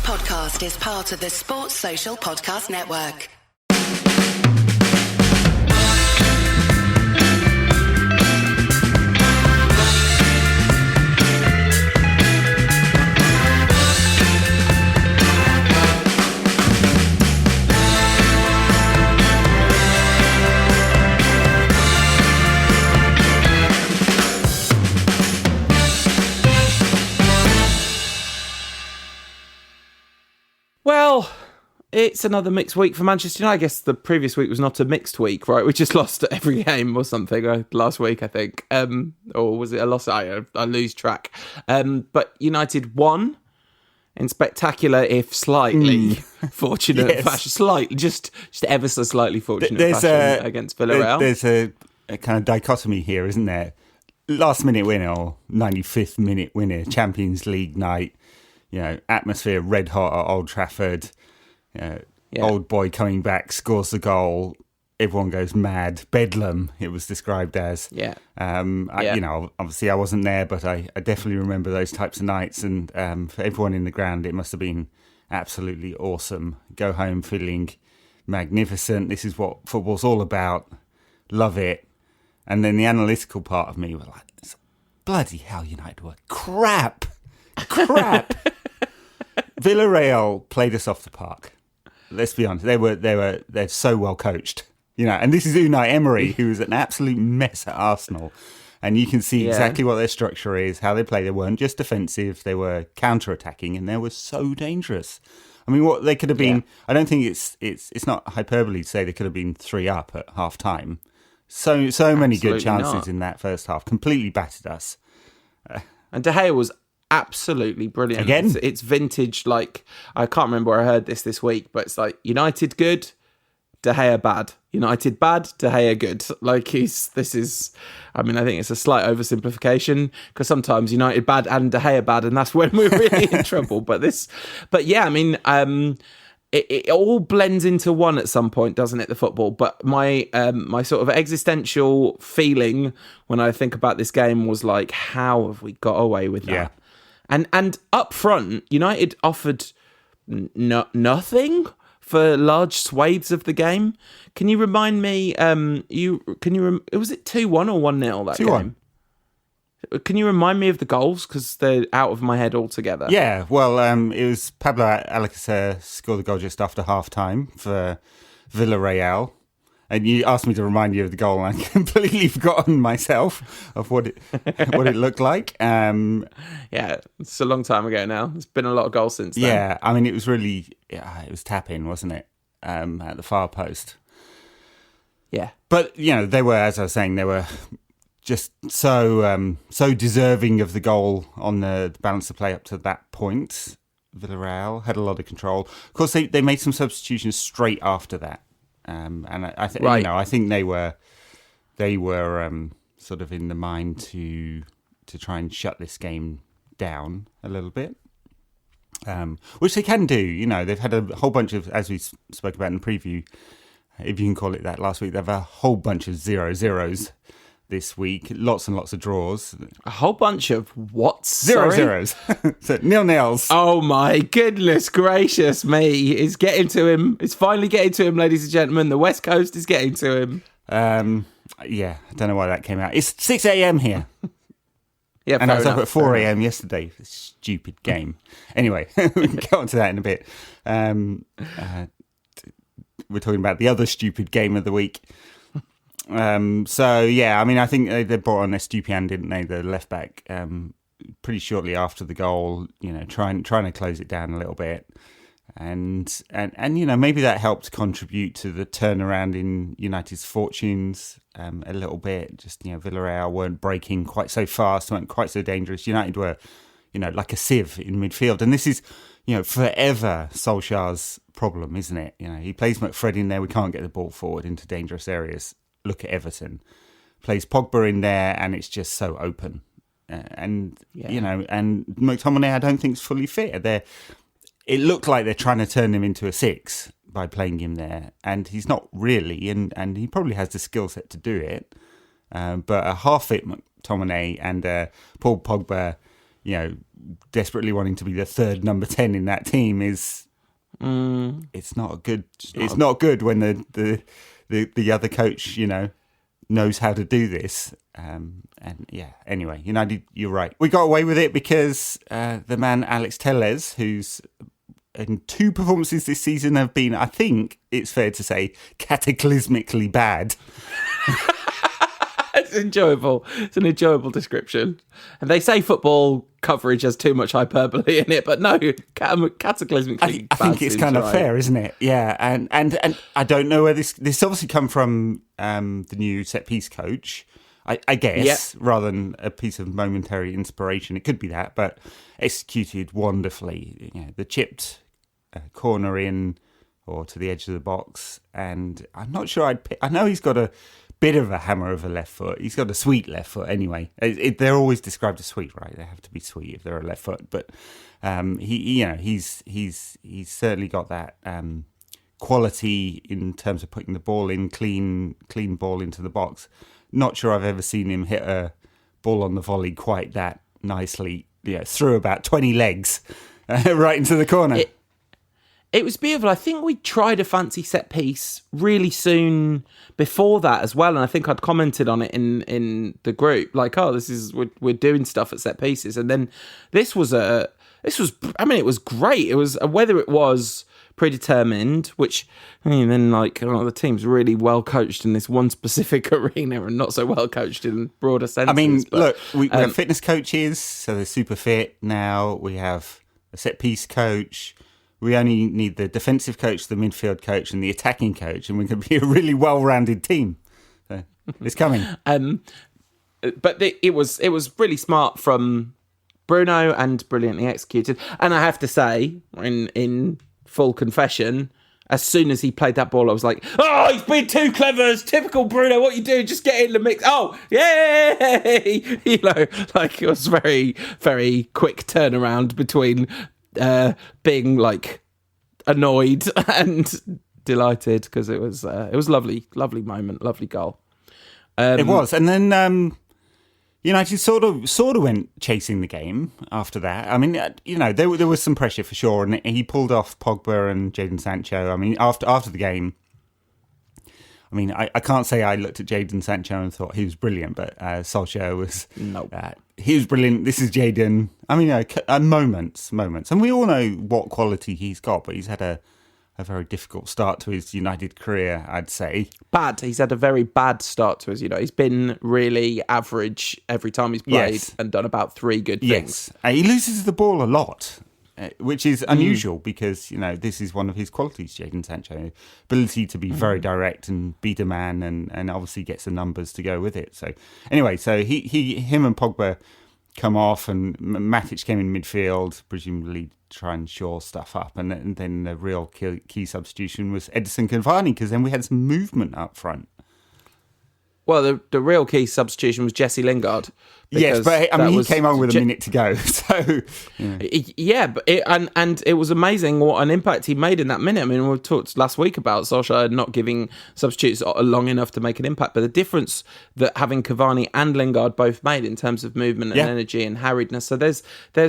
podcast is part of the Sports Social Podcast Network. Well, it's another mixed week for Manchester United. I guess the previous week was not a mixed week, right? We just lost every game or something last week, I think. Or was it a loss? I lose track. But United won in spectacular, if slightly fortunate fashion. Slightly, just ever so slightly fortunate fashion against Villareal. There's a kind of dichotomy here, isn't there? Last minute winner or 95th minute winner, Champions League night. You know, atmosphere red hot at Old Trafford. Old boy coming back, scores the goal. Everyone goes mad. Bedlam, it was described as. Obviously I wasn't there, but I definitely remember those types of nights. And for everyone in the ground, it must have been absolutely awesome. Go home feeling magnificent. This is what football's all about. Love it. And then the analytical part of me was like, bloody hell, United were crap. Villareal played us off the park. Let's be honest, they're so well coached, And this is Unai Emery, who was an absolute mess at Arsenal, and you can see exactly what their structure is, how they play. They weren't just defensive; they were counter-attacking, and they were so dangerous. I mean, what they could have been. I don't think it's not hyperbole to say they could have been 3 up at half time. So many Absolutely good chances not. in that first half. Completely battered us. And De Gea was absolutely brilliant. Again? It's vintage, like, I can't remember where I heard this week, but it's like United good, De Gea bad. United bad, De Gea good. Like, I think it's a slight oversimplification, because sometimes United bad and De Gea bad, and that's when we're really in trouble. It all blends into one at some point, doesn't it, the football? But my sort of existential feeling when I think about this game was like, how have we got away with that? Yeah. And up front, United offered nothing for large swathes of the game. Can you remind me? Was it 2-1 or 1-0 that 2-1. game? Can you remind me of the goals, because they're out of my head altogether? Yeah, well, it was Pablo Alcacer scored the goal just after half time for Villareal. And you asked me to remind you of the goal, and I'd completely forgotten myself of what it looked like. Yeah, it's a long time ago now. There's been a lot of goals since then. Yeah, I mean, it was really, it was tap-in, wasn't it, at the far post. Yeah. But, they were, as I was saying, they were just so deserving of the goal on the balance of play up to that point. Villareal had a lot of control. Of course, they made some substitutions straight after that. And I think they were sort of in the mind to try and shut this game down a little bit, which they can do. They've had a whole bunch of, as we spoke about in the preview, if you can call it that, last week. They've a whole bunch of 0-0s this week, lots and lots of draws. A whole bunch of what? 0-0s. So 0-0s. Oh my goodness gracious me. It's getting to him. It's finally getting to him, ladies and gentlemen. The West Coast is getting to him. I don't know why that came out. It's 6 a.m. here. Yeah, and I was enough, up at 4 a.m. yesterday. Stupid game. Anyway, we can get on to that in a bit. We're talking about the other stupid game of the week. I think they brought on Estupiñán, didn't they, the left back, pretty shortly after the goal, trying to close it down a little bit. And maybe that helped contribute to the turnaround in United's fortunes a little bit. Just, Villareal weren't breaking quite so fast, weren't quite so dangerous. United were, like a sieve in midfield. And this is, forever Solskjaer's problem, isn't it? He plays McFred in there, we can't get the ball forward into dangerous areas. Look at Everton. Plays Pogba in there, and it's just so open. And McTominay, I don't think is fully fit. It looked like they're trying to turn him into a 6 by playing him there, and he's not really, and he probably has the skill set to do it. But a half-fit McTominay and Paul Pogba, desperately wanting to be the third number 10 in that team is it's not good. It's not good when the other coach, knows how to do this. Anyway, United, you're right. We got away with it because the man Alex Telles, who's in 2 performances this season have been, I think it's fair to say, cataclysmically bad. It's enjoyable. It's an enjoyable description. And they say football coverage has too much hyperbole in it, but no, cataclysmically I think it's kind of fair, isn't it? Yeah, and I don't know where this obviously come from the new set-piece coach, I guess, rather than a piece of momentary inspiration. It could be that, but executed wonderfully. The chipped corner in or to the edge of the box, and I'm not sure I know he's got a bit of a hammer of a left foot. He's got a sweet left foot anyway. They're always described as sweet, right? They have to be sweet if they're a left foot. But he's certainly got that quality in terms of putting the ball in, clean ball into the box. Not sure I've ever seen him hit a ball on the volley quite that nicely. Through about 20 legs right into the corner. It was beautiful. I think we tried a fancy set piece really soon before that as well, and I think I'd commented on it in the group, like, "Oh, we're doing stuff at set pieces." And then it was great. It was whether it was predetermined, which then the team's really well coached in this one specific arena and not so well coached in broader senses. I mean, look, we have fitness coaches, so they're super fit now. We have a set piece coach. We only need the defensive coach, the midfield coach, and the attacking coach, and we can be a really well-rounded team. So it's coming. But it was really smart from Bruno and brilliantly executed. And I have to say, in full confession, as soon as he played that ball, I was like, "Oh, he's been too clever. It's typical Bruno. What you do? Just get in the mix. Oh, yay!" It was very, very quick turnaround between being annoyed and delighted, because it was lovely moment, lovely goal. It was, and then United sort of went chasing the game after that. I mean, there was some pressure for sure, and he pulled off Pogba and Jadon Sancho. I mean, after the game, I can't say I looked at Jadon Sancho and thought he was brilliant, but Solskjaer was. Nope. He was brilliant. This is Jadon. Moments. And we all know what quality he's got, but he's had a very difficult start to his United career, I'd say. Bad. He's had a very bad start to his, he's been really average every time he's played and done about 3 good things. He loses the ball a lot, which is unusual because, this is one of his qualities, Jadon Sancho. Ability to be very direct and beat a man and obviously gets the numbers to go with it. So anyway, him and Pogba come off and Matic came in midfield, presumably try and shore stuff up. And then the real key substitution was Edison Cavani, because then we had some movement up front. Well, the real key substitution was Jesse Lingard. Yes, but he came on with a minute to go. So but it was amazing what an impact he made in that minute. I mean, we talked last week about Solskjaer not giving substitutes long enough to make an impact, but the difference that having Cavani and Lingard both made in terms of movement and energy and harriedness. So there's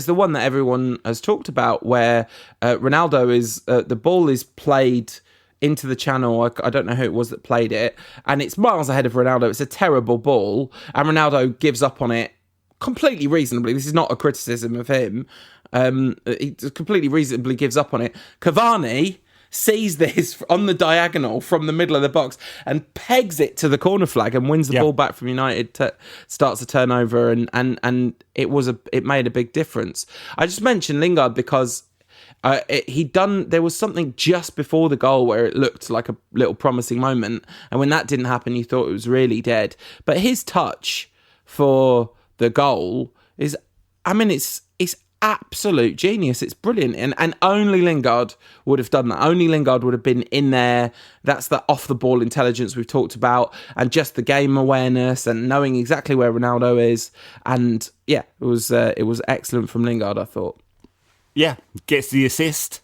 the one that everyone has talked about where Ronaldo is the ball is played into the channel. I don't know who it was that played it, and it's miles ahead of Ronaldo. It's a terrible ball, and Ronaldo gives up on it completely reasonably. This is not a criticism of him. He completely reasonably gives up on it. Cavani sees this on the diagonal from the middle of the box and pegs it to the corner flag and wins the ball back from United. Starts a turnover, and it made a big difference. I just mentioned Lingard because there was something just before the goal where it looked like a little promising moment, and when that didn't happen, you thought it was really dead. But his touch for the goal is, it's absolute genius. It's brilliant, and only Lingard would have done that. Only Lingard would have been in there. That's the off the ball intelligence we've talked about, and just the game awareness and knowing exactly where Ronaldo is. And it was excellent from Lingard, I thought. Yeah, gets the assist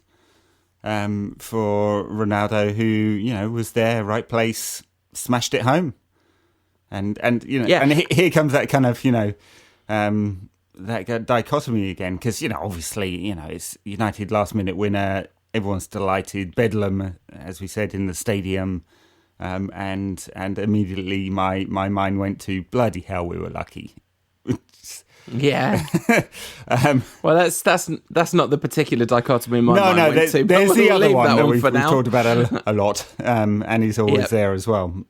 for Ronaldo, who was there, right place, smashed it home, and here comes that kind of dichotomy again, because obviously it's United last minute winner. Everyone's delighted. Bedlam, as we said, in the stadium, and immediately my mind went to bloody hell. We were lucky. Yeah. Well, that's not the particular dichotomy in my mind. No, went to, there's the other one that we've now. talked about a lot, and he's always there as well.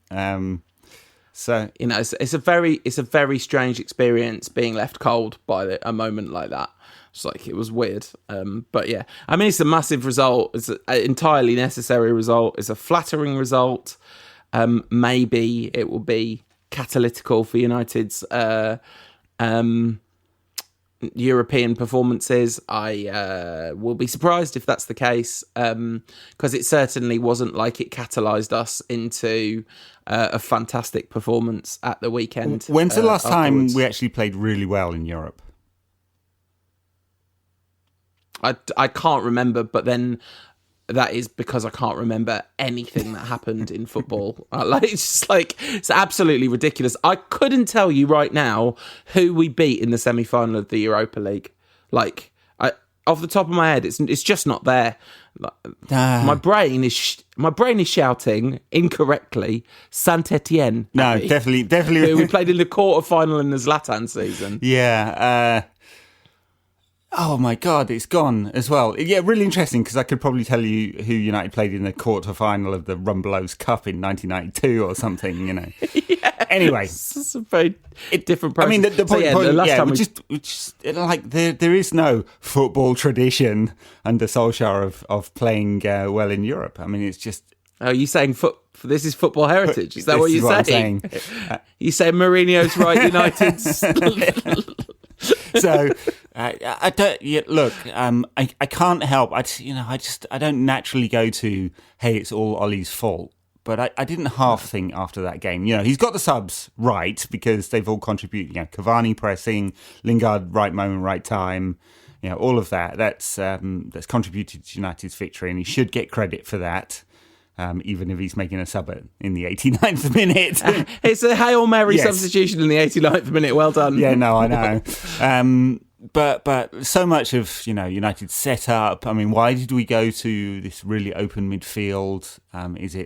So it's a very strange experience being left cold by a moment like that. It's like, it was weird. But yeah, I mean, it's a massive result. It's an entirely necessary result. It's a flattering result. Maybe it will be catalytical for United's European performances. I will be surprised if that's the case, because it certainly wasn't like it catalysed us into a fantastic performance at the weekend. When's the last afterwards. time we actually played really well in Europe? I can't remember, but then that is because I can't remember anything that happened in football. It's absolutely ridiculous. I couldn't tell you right now who we beat in the semi-final of the Europa League. Off the top of my head, it's just not there. My brain is shouting incorrectly. Saint-Etienne. No, definitely. We played in the quarter-final in the Zlatan season. Yeah. Oh my God, it's gone as well. Yeah, really interesting, because I could probably tell you who United played in the quarter-final of the Rumbelows Cup in 1992 or something, Yeah. Anyway. It's a very different process. I mean, the point, the last time we just there is no football tradition under Solskjaer of playing well in Europe. I mean, it's just... Oh, you saying this is football heritage? Is that what you're saying? You say Mourinho's right, United's... So I don't look. I can't help. I don't naturally go to, hey, it's all Ollie's fault. But I didn't half think after that game. He's got the subs right, because they've all contributed. Cavani pressing, Lingard right moment, right time. All of that. That's contributed to United's victory, and he should get credit for that. Even if he's making a sub in the 89th minute. It's a Hail Mary substitution in the 89th minute. Well done. Yeah, no, I know. But so much of United's setup. I mean, why did we go to this really open midfield? Is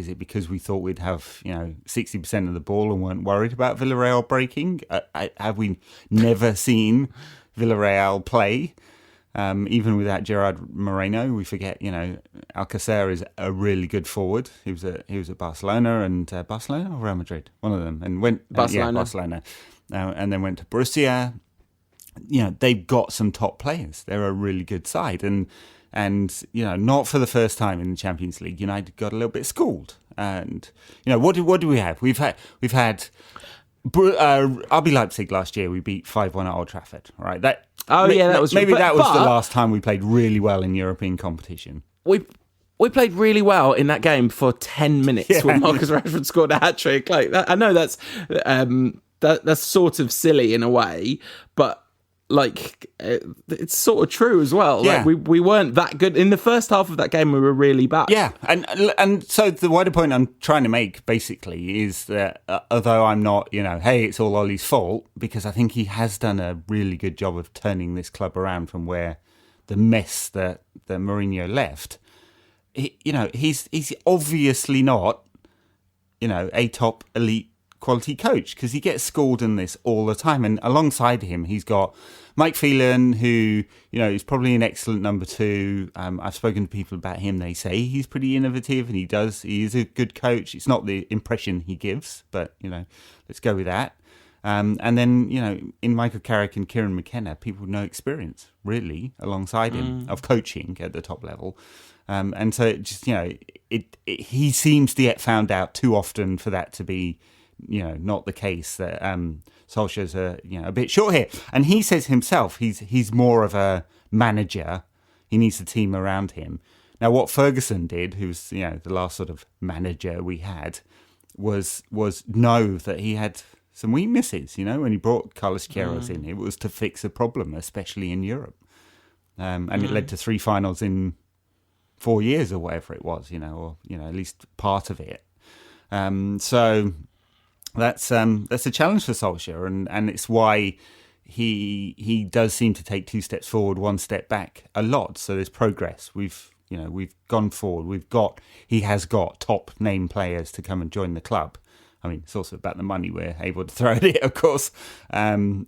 it because we thought we'd have 60% of the ball and weren't worried about Villareal breaking? Have we never seen Villareal play? Even without Gerard Moreno, we forget, Alcacer is a really good forward. He was at Barcelona and Barcelona or Real Madrid, one of them, and went Barcelona, and then went to Borussia. They've got some top players. They're a really good side, and not for the first time in the Champions League, United got a little bit schooled. And what do we have? We've had RB Leipzig last year. We beat 5-1 at Old Trafford. Right? That was maybe that was the last time we played really well in European competition. We played really well in that game for 10 minutes when Marcus Rashford scored a hat-trick. I know that's sort of silly in a way, but it's sort of true as well. Yeah. We weren't that good in the first half of that game. We were really bad. Yeah, and so the wider point I'm trying to make basically is that although I'm not, hey, it's all Ollie's fault, because I think he has done a really good job of turning this club around from where the mess that Mourinho left. He's obviously not, a top elite quality coach, because he gets schooled in this all the time. And alongside him, he's got Mike Phelan, who, is probably an excellent number two. I've spoken to people about him. They say he's pretty innovative, and he is a good coach. It's not the impression he gives, but, let's go with that. And then, in Michael Carrick and Kieran McKenna, people with no experience, really, alongside him of coaching at the top level. And so it just, he seems to get found out too often for that to be, not the case. That Solskjaer's a bit short here. And he says himself, he's more of a manager. He needs a team around him. Now, what Ferguson did, who's the last sort of manager we had, was know that he had some weaknesses. When he brought Carlos Queiroz in, it was to fix a problem, especially in Europe. And it led to 3 finals in 4 years or whatever it was, or at least part of it. So that's a challenge for Solskjaer, and it's why he does seem to take 2 steps forward, 1 step back a lot. So there's progress. We've gone forward. He has got top name players to come and join the club. I mean, it's also about the money we're able to throw at it, of course. And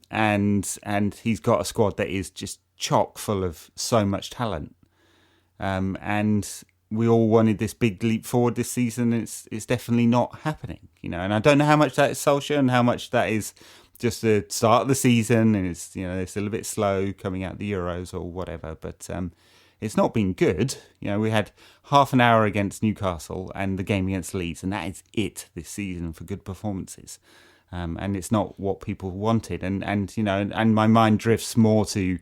he's got a squad that is just chock full of so much talent. And we all wanted this big leap forward this season. It's definitely not happening, And I don't know how much that is Solskjaer and how much that is just the start of the season, and it's it's a little bit slow coming out of the Euros or whatever. But it's not been good. We had half an hour against Newcastle and the game against Leeds, and that is it this season for good performances. And it's not what people wanted. And my mind drifts more to,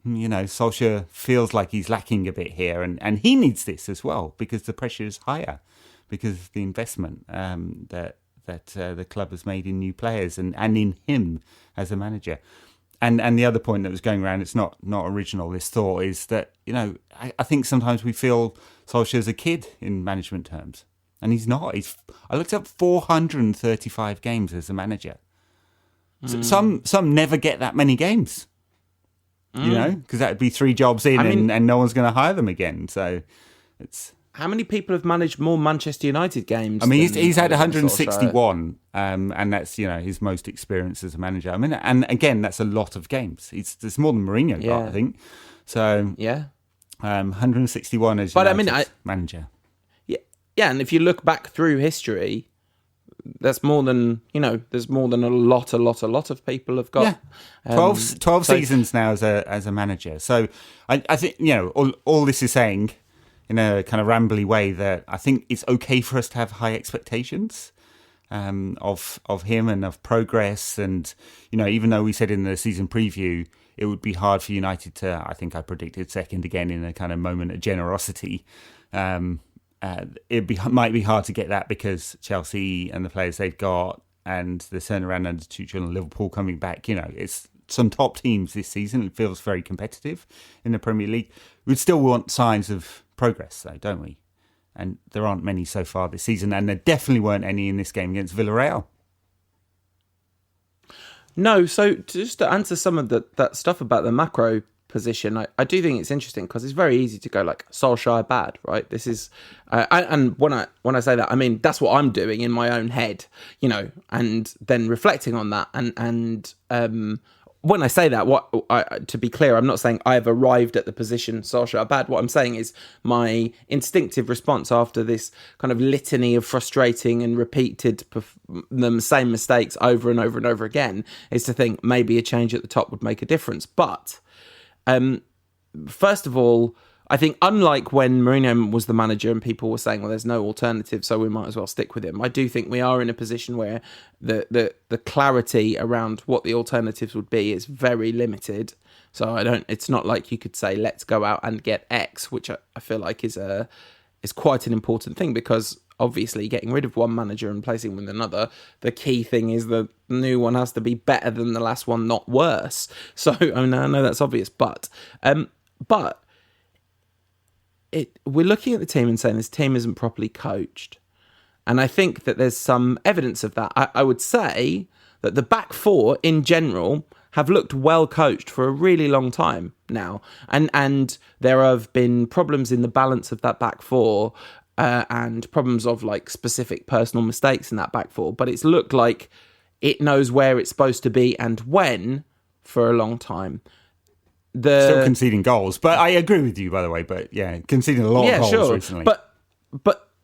Solskjaer feels like he's lacking a bit here, and he needs this as well because the pressure is higher because of the investment that the club has made in new players and in him as a manager. And the other point that was going around, it's not original, this thought, is that, I think sometimes we feel Solskjaer's a kid in management terms. And he's not. I looked up 435 games as a manager. So some never get that many games, because that would be 3 jobs in and no one's going to hire them again. So it's... How many people have managed more Manchester United games? I mean, he's had 161, and that's his most experience as a manager. I mean, and again, that's a lot of games. There's more than Mourinho got, I think. So 161 as United manager. Yeah, and if you look back through history, that's more than There's more than a lot of people have got. Yeah. 12 seasons now as a manager. So I think all this is saying, in a kind of rambly way, that I think it's okay for us to have high expectations of him and of progress. And, even though we said in the season preview, it would be hard for United to, I think I predicted second again in a kind of moment of generosity. It might be hard to get that because Chelsea and the players they've got and the turnaround under Tuchel and Liverpool coming back, it's some top teams this season. It feels very competitive in the Premier League. We'd still want signs of progress, though, don't we? And there aren't many so far this season, and there definitely weren't any in this game against Villareal. No, so just to answer some of that stuff about the macro position, I do think it's interesting because it's very easy to go like Solskjaer bad, right? This is, and when I say that, I mean that's what I'm doing in my own head, and then reflecting on that, and when I say that, to be clear, I'm not saying I've arrived at the position Solskjaer bad. What I'm saying is my instinctive response after this kind of litany of frustrating and repeated the same mistakes over and over and over again is to think maybe a change at the top would make a difference. But first of all, I think unlike when Mourinho was the manager and people were saying, well, there's no alternative, so we might as well stick with him. I do think we are in a position where the clarity around what the alternatives would be is very limited. So it's not like you could say, let's go out and get X, which I feel like is quite an important thing because obviously getting rid of one manager and placing him with another, the key thing is the new one has to be better than the last one, not worse. So I know that's obvious, but we're looking at the team and saying this team isn't properly coached. And I think that there's some evidence of that. I would say that the back four in general have looked well coached for a really long time now. And there have been problems in the balance of that back four and problems of like specific personal mistakes in that back four. But it's looked like it knows where it's supposed to be and when for a long time. Still conceding goals, but I agree with you, by the way. But yeah, conceding a lot of goals recently.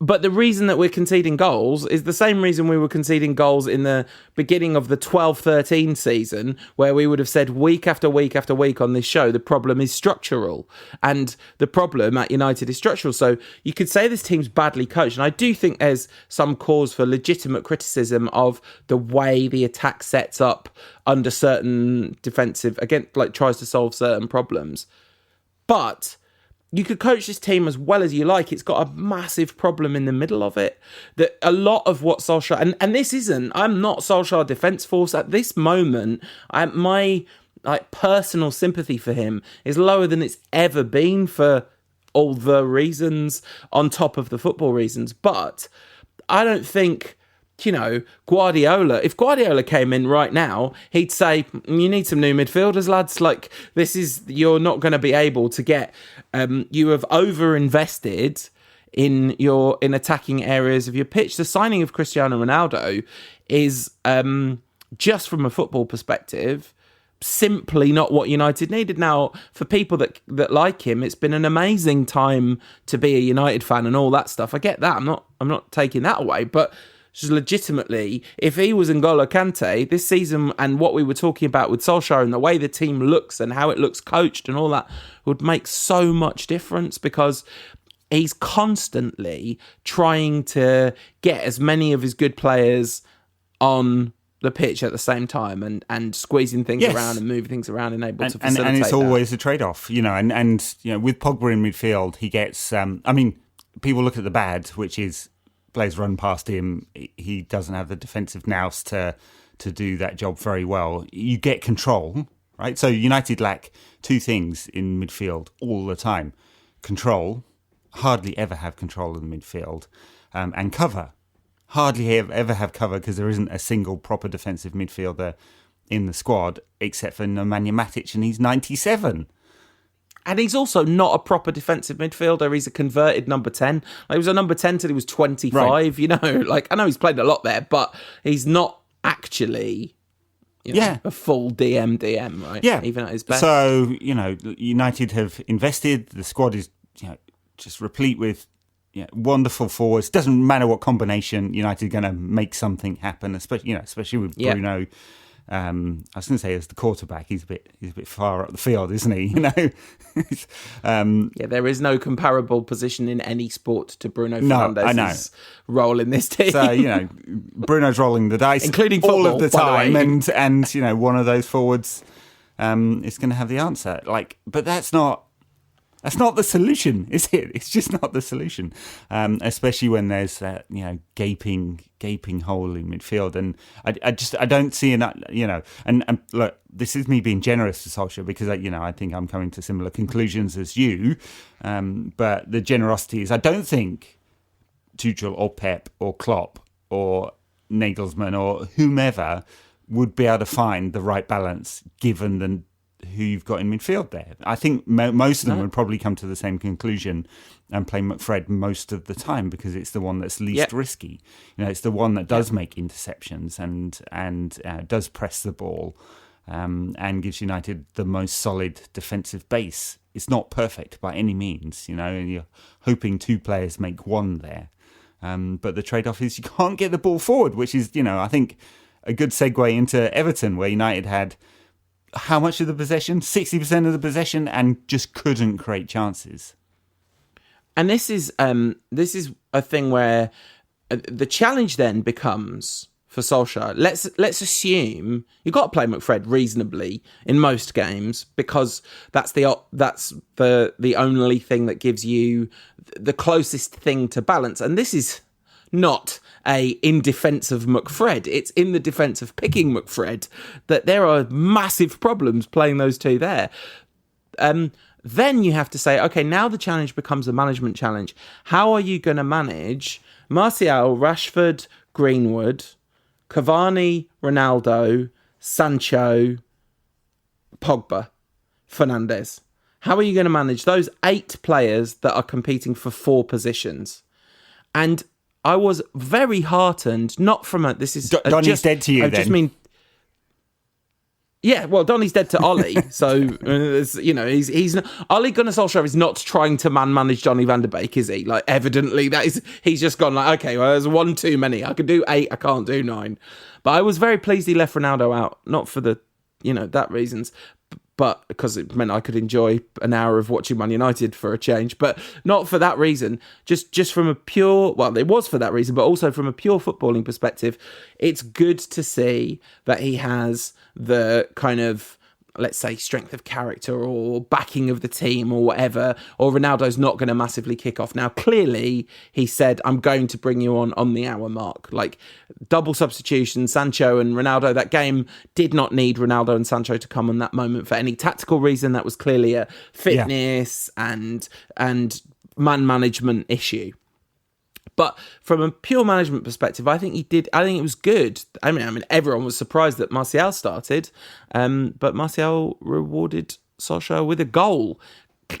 But the reason that we're conceding goals is the same reason we were conceding goals in the beginning of the 12-13 season, where we would have said week after week after week on this show, the problem is structural. And the problem at United is structural. So you could say this team's badly coached. And I do think there's some cause for legitimate criticism of the way the attack sets up under certain defensive, again, like tries to solve certain problems. But you could coach this team as well as you like. It's got a massive problem in the middle of it. That a lot of what Solskjaer... And this isn't... I'm not Solskjaer defence force. At this moment, my personal sympathy for him is lower than it's ever been for all the reasons on top of the football reasons. But I don't think Guardiola, if Guardiola came in right now, he'd say, you need some new midfielders, lads. Like, you're not going to be able to get, you have over-invested in attacking areas of your pitch. The signing of Cristiano Ronaldo is, just from a football perspective, simply not what United needed. Now, for people that like him, it's been an amazing time to be a United fan and all that stuff. I get that. I'm not taking that away, but just legitimately, if he was N'Golo Kante this season, and what we were talking about with Solskjaer and the way the team looks and how it looks coached and all that would make so much difference, because he's constantly trying to get as many of his good players on the pitch at the same time and squeezing things around and moving things around and able to facilitate and it's that. always a trade-off, and with Pogba in midfield, he gets, people look at the bad, which is players run past him. He doesn't have the defensive nous to do that job very well. You get control, right? So United lack two things in midfield all the time. Control, hardly ever have control in the midfield, and cover. Hardly ever have cover, because there isn't a single proper defensive midfielder in the squad except for Nemanja Matic, and he's 97. And he's also not a proper defensive midfielder. He's a converted number 10. Like, he was a number 10 till he was 25, right. Like, I know he's played a lot there, but he's not actually a full DM, right? Yeah. Even at his best. So, United have invested. The squad is just replete with wonderful forwards. Doesn't matter what combination, United are going to make something happen, especially with Bruno. I was going to say, as the quarterback, he's a bit far up the field, isn't he? There is no comparable position in any sport to Bruno Fernandes's role in this team. So Bruno's rolling the dice, including football, all of the time, the and one of those forwards is going to have the answer. But that's not the solution, is it? It's just not the solution, especially when there's that gaping hole in midfield, and I don't see enough. And look, this is me being generous to Solskjaer, because I think I'm coming to similar conclusions as you, but the generosity is, I don't think Tuchel or Pep or Klopp or Nagelsmann or whomever would be able to find the right balance given who you've got in midfield there. I think most of them would probably come to the same conclusion and play McFred most of the time, because it's the one that's least risky. It's the one that does make interceptions and does press the ball, and gives United the most solid defensive base. It's not perfect by any means, and you're hoping two players make one there. But the trade-off is you can't get the ball forward, which is, I think, a good segue into Everton, where United had how much of the possession? 60% of the possession, and just couldn't create chances. And this is a thing where the challenge then becomes for Solskjaer. Let's assume you've got to play McFred reasonably in most games, because that's the only thing that gives you the closest thing to balance. And this is not in defence of McFred. It's in the defence of picking McFred that there are massive problems playing those two there. Then you have to say, okay, now the challenge becomes a management challenge. How are you going to manage Martial, Rashford, Greenwood, Cavani, Ronaldo, Sancho, Pogba, Fernandes? How are you going to manage those 8 players that are competing for 4 positions? And I was very heartened, not from this is... Donny's dead to you, then. I just mean... Yeah, well, Donny's dead to Ollie, so, he's not... Ole Gunnar Solskjaer is not trying to manage Donny van de Beek, is he? Like, evidently, he's just gone okay, well, there's 1 too many. I can do 8, I can't do 9. But I was very pleased he left Ronaldo out, not for the, that reasons, but because it meant I could enjoy an hour of watching Man United for a change, but not for that reason. Just from a pure, well, it was for that reason, but also from a pure footballing perspective, it's good to see that he has the kind of, let's say, strength of character or backing of the team or whatever, or Ronaldo's not going to massively kick off. Now, clearly, he said, I'm going to bring you on the hour mark. Like, double substitution, Sancho and Ronaldo. That game did not need Ronaldo and Sancho to come on that moment for any tactical reason. That was clearly a fitness and man management issue. But from a pure management perspective, I think he did. I think it was good. I mean, everyone was surprised that Martial started, but Martial rewarded Solskjaer with a goal.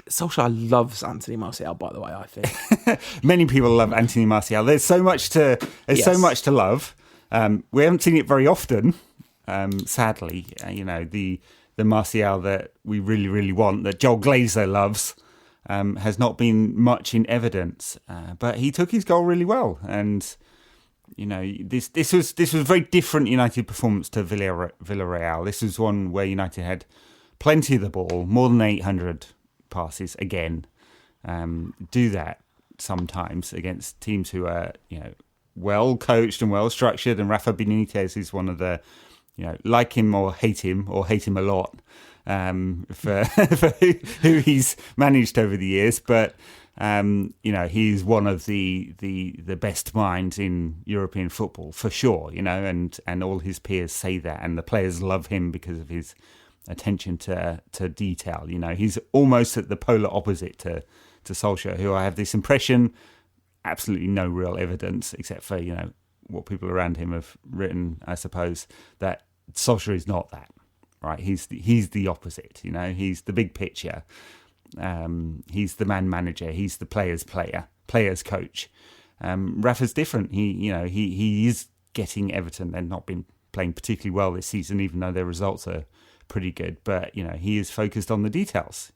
Solskjaer loves Anthony Martial, by the way, I think. Many people love Anthony Martial. There's so much to love. We haven't seen it very often, sadly. The Martial that we really, really want, that Joel Glazer loves, has not been much in evidence. But he took his goal really well, and this was a very different United performance to Villareal. This was one where United had plenty of the ball, more than 800 passes again. Do that sometimes against teams who are well coached and well structured, and Rafa Benitez is one of the like him or hate him a lot for who he's managed over the years, but he's one of the best minds in European football for sure, and all his peers say that, and the players love him because of his attention to detail. He's almost at the polar opposite to Solskjaer, who I have this impression, absolutely no real evidence except for what people around him have written, I suppose, that Solskjaer is not that, right? He's the opposite. He's the big picture. He's the man manager. He's the players coach. Rafa's different. He is getting Everton. They've not been playing particularly well this season, even though their results are pretty good. But he is focused on the details.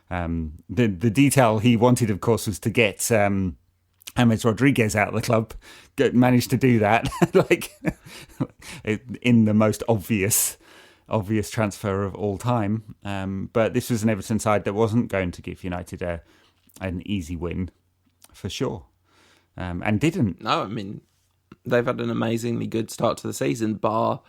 The detail he wanted, of course, was to get James Rodriguez out of the club. Managed to do that, in the most obvious transfer of all time. But this was an Everton side that wasn't going to give United an easy win, for sure, and didn't. No, I mean, they've had an amazingly good start to the season, bar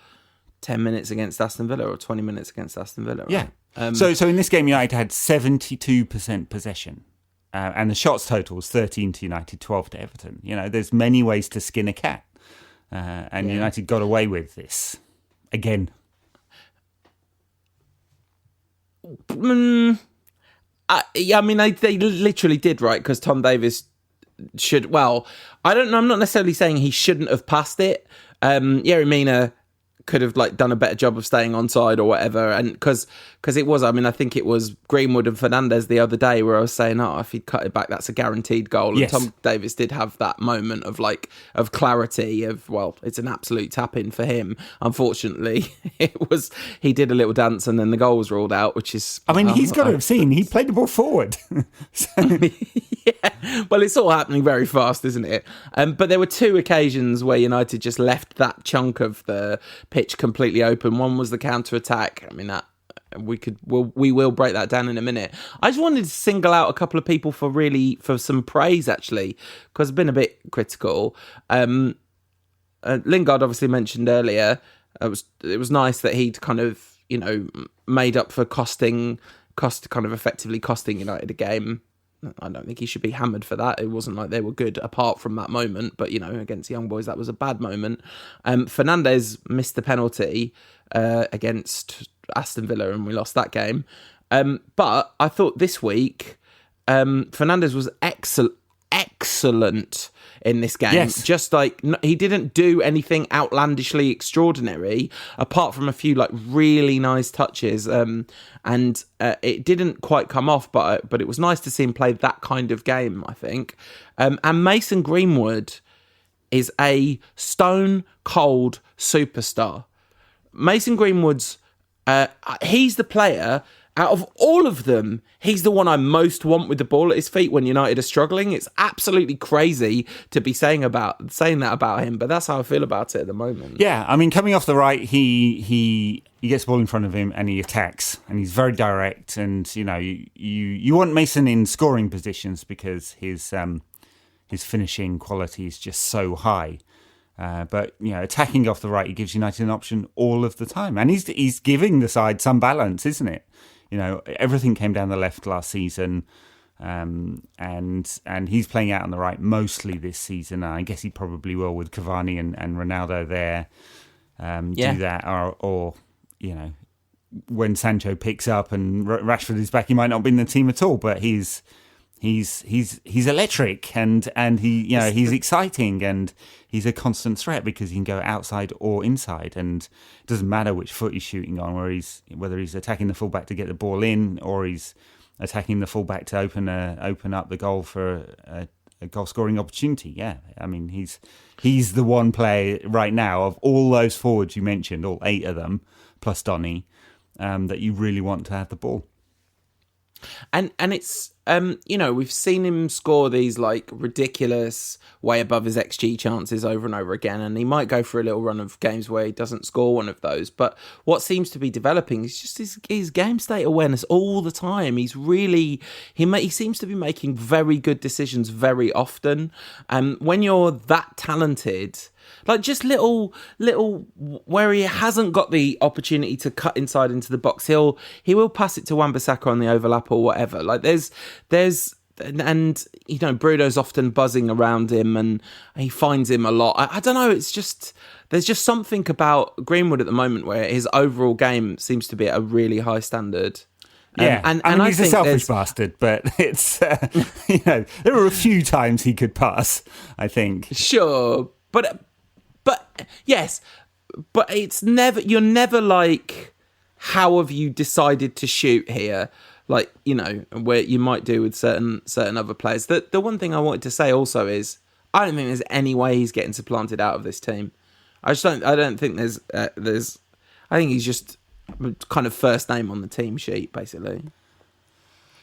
10 minutes against Aston Villa or 20 minutes against Aston Villa. Right? Yeah. So in this game, United had 72% possession. And the shots total was 13 to United, 12 to Everton. There's many ways to skin a cat. And United got away with this. Again. They literally did, right? Because Tom Davies should... Well, I don't know. I'm not necessarily saying he shouldn't have passed it. Yerry Mina could have done a better job of staying onside or whatever, and because it was, I think it was Greenwood and Fernandes the other day where I was saying, if he'd cut it back, that's a guaranteed goal. And yes. Tom Davies did have that moment of clarity of, well, it's an absolute tap in for him. Unfortunately, he did a little dance and then the goal was ruled out, which is, he's got to have seen he played the ball forward. Yeah, well, it's all happening very fast, isn't it? But there were two occasions where United just left that chunk of the pitch completely open. One was the counter-attack. That we will break that down in a minute. I just wanted to single out a couple of people for some praise, actually, because I've been a bit critical. Lingard obviously mentioned earlier. It was nice that he'd kind of made up for kind of effectively costing United a game. I don't think he should be hammered for that. It wasn't like they were good apart from that moment, but against Young Boys that was a bad moment. Fernandes missed the penalty against Aston Villa and we lost that game. But I thought this week Fernandes was excellent in this game. Yes. Just he didn't do anything outlandishly extraordinary apart from a few really nice touches, and it didn't quite come off, but it was nice to see him play that kind of game, I think. And Mason Greenwood is a stone cold superstar. Mason Greenwood's he's the player out of all of them, he's the one I most want with the ball at his feet when United are struggling. It's absolutely crazy to be saying that about him, but that's how I feel about it at the moment. Yeah, coming off the right, he gets the ball in front of him and he attacks, and he's very direct. And you want Mason in scoring positions because his finishing quality is just so high. But attacking off the right, he gives United an option all of the time, and he's giving the side some balance, isn't it? Everything came down the left last season, and he's playing out on the right mostly this season. I guess he probably will with Cavani and Ronaldo there. Do that, or when Sancho picks up and Rashford is back, he might not be in the team at all, but he's he's electric and he's exciting and he's a constant threat because he can go outside or inside, and it doesn't matter which foot he's shooting on, whether he's attacking the fullback to get the ball in or he's attacking the fullback to open up the goal for a goal scoring opportunity. Yeah, I mean he's the one player right now of all those forwards you mentioned, all 8 of them plus Donny, that you really want to have the ball. And it's we've seen him score these like ridiculous, way above his XG chances over and over again, and he might go for a little run of games where he doesn't score one of those. But what seems to be developing is just his game state awareness all the time. He seems to be making very good decisions very often. When you're that talented, like just little where he hasn't got the opportunity to cut inside into the box, he will pass it to Wan-Bissaka on the overlap or whatever. Like there's Bruno's often buzzing around him and he finds him a lot. I don't know, it's just there's just something about Greenwood at the moment where his overall game seems to be at a really high standard. Yeah, and he's a selfish bastard, but it's there were a few times he could pass, I think. Sure, but yes, but it's never. You're never like, how have you decided to shoot here? Like, where you might do with certain other players. The one thing I wanted to say also is, I don't think there's any way he's getting supplanted out of this team. I don't think there's. I think he's just kind of first name on the team sheet, basically.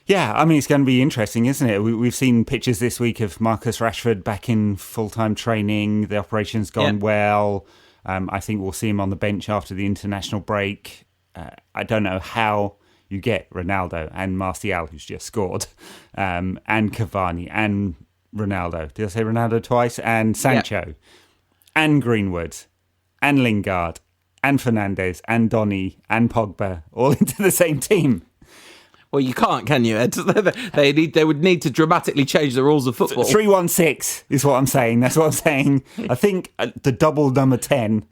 Yeah, I mean, it's going to be interesting, isn't it? We've seen pictures this week of Marcus Rashford back in full-time training. The operation's gone well. I think we'll see him on the bench after the international break. I don't know how you get Ronaldo and Martial, who's just scored, and Cavani and Ronaldo. Did I say Ronaldo twice? And Sancho, and Greenwood, and Lingard, and Fernandes, and Donny, and Pogba, all into the same team. Well, you can't, can you, Ed? They would need to dramatically change the rules of football. 3-1-6 is what I'm saying. That's what I'm saying. I think the double number 10,